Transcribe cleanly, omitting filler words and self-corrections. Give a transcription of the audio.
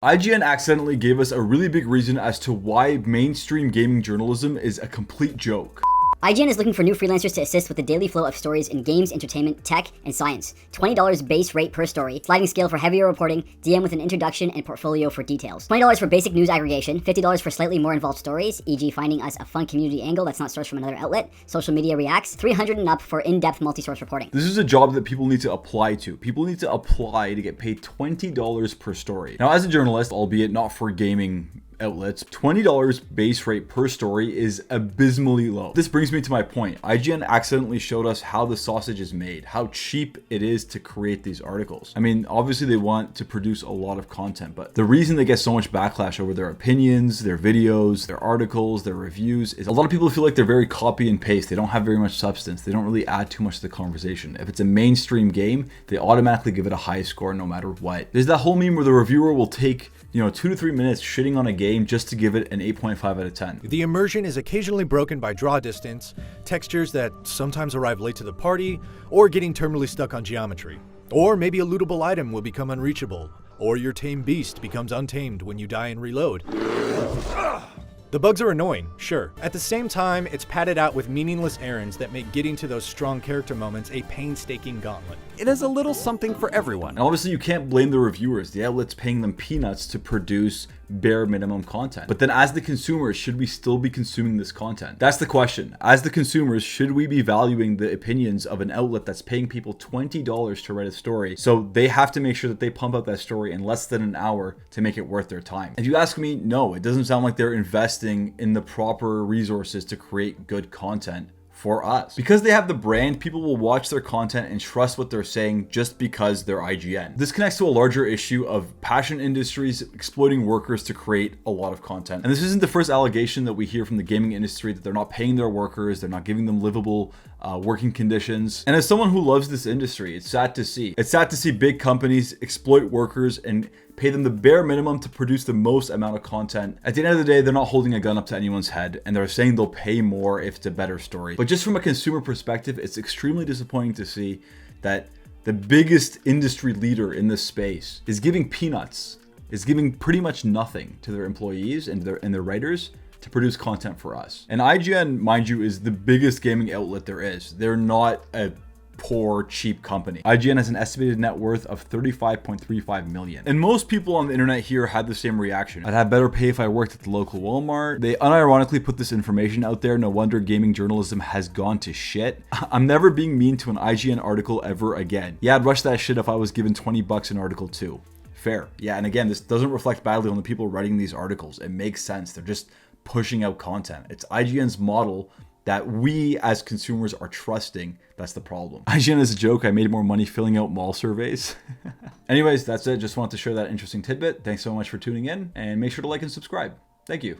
IGN accidentally gave us a really big reason as to why mainstream gaming journalism is a complete joke. IGN is looking for new freelancers to assist with the daily flow of stories in games, entertainment, tech, and science. $20 base rate per story, sliding scale for heavier reporting, DM with an introduction, and portfolio for details. $20 for basic news aggregation, $50 for slightly more involved stories, e.g. finding us a fun community angle that's not sourced from another outlet, social media reacts, $300 and up for in-depth multi-source reporting. This is a job that people need to apply to. People need to apply to get paid $20 per story. Now, as a journalist, albeit not for gaming outlets, $20 base rate per story is abysmally low. This brings me to my point. IGN accidentally showed us how the sausage is made, how cheap it is to create these articles. I mean, obviously they want to produce a lot of content, but the reason they get so much backlash over their opinions, their videos, their articles, their reviews is a lot of people feel like they're very copy and paste. They don't have very much substance. They don't really add too much to the conversation. If it's a mainstream game, they automatically give it a high score no matter what. There's that whole meme where the reviewer will take 2 to 3 minutes shitting on a game just to give it an 8.5 out of 10. The immersion is occasionally broken by draw distance, textures that sometimes arrive late to the party, or getting terminally stuck on geometry. Or maybe a lootable item will become unreachable, or your tame beast becomes untamed when you die and reload. The bugs are annoying, sure. At the same time, it's padded out with meaningless errands that make getting to those strong character moments a painstaking gauntlet. It is a little something for everyone. And obviously you can't blame the reviewers. The outlet's paying them peanuts to produce bare minimum content. But then as the consumers, should we still be consuming this content? That's the question. As the consumers, should we be valuing the opinions of an outlet that's paying people $20 to write a story? So they have to make sure that they pump out that story in less than an hour to make it worth their time. If you ask me, no, it doesn't sound like they're investing in the proper resources to create good content for us. Because they have the brand, people will watch their content and trust what they're saying just because they're IGN. This connects to a larger issue of passion industries exploiting workers to create a lot of content. And this isn't the first allegation that we hear from the gaming industry that they're not paying their workers, they're not giving them livable working conditions. And as someone who loves this industry, it's sad to see. It's sad to see big companies exploit workers and pay them the bare minimum to produce the most amount of content. At the end of the day, they're not holding a gun up to anyone's head, and they're saying they'll pay more if it's a better story. But just from a consumer perspective, it's extremely disappointing to see that the biggest industry leader in this space is giving peanuts, is giving pretty much nothing to their employees and their writers to produce content for us. And IGN, mind you, is the biggest gaming outlet there is. They're not a poor, cheap company. IGN has an estimated net worth of $35.35 million. And most people on the internet here had the same reaction. I'd have better pay if I worked at the local Walmart. They unironically put this information out there. No wonder gaming journalism has gone to shit. I'm never being mean to an IGN article ever again. Yeah, I'd rush that shit if I was given 20 bucks an article too. Fair. Yeah, and again, this doesn't reflect badly on the people writing these articles. It makes sense. They're just pushing out content. It's IGN's model that we as consumers are trusting. That's the problem. IGN is a joke. I made more money filling out mall surveys. Anyways, that's it. Just wanted to share that interesting tidbit. Thanks so much for tuning in, and make sure to like and subscribe. Thank you.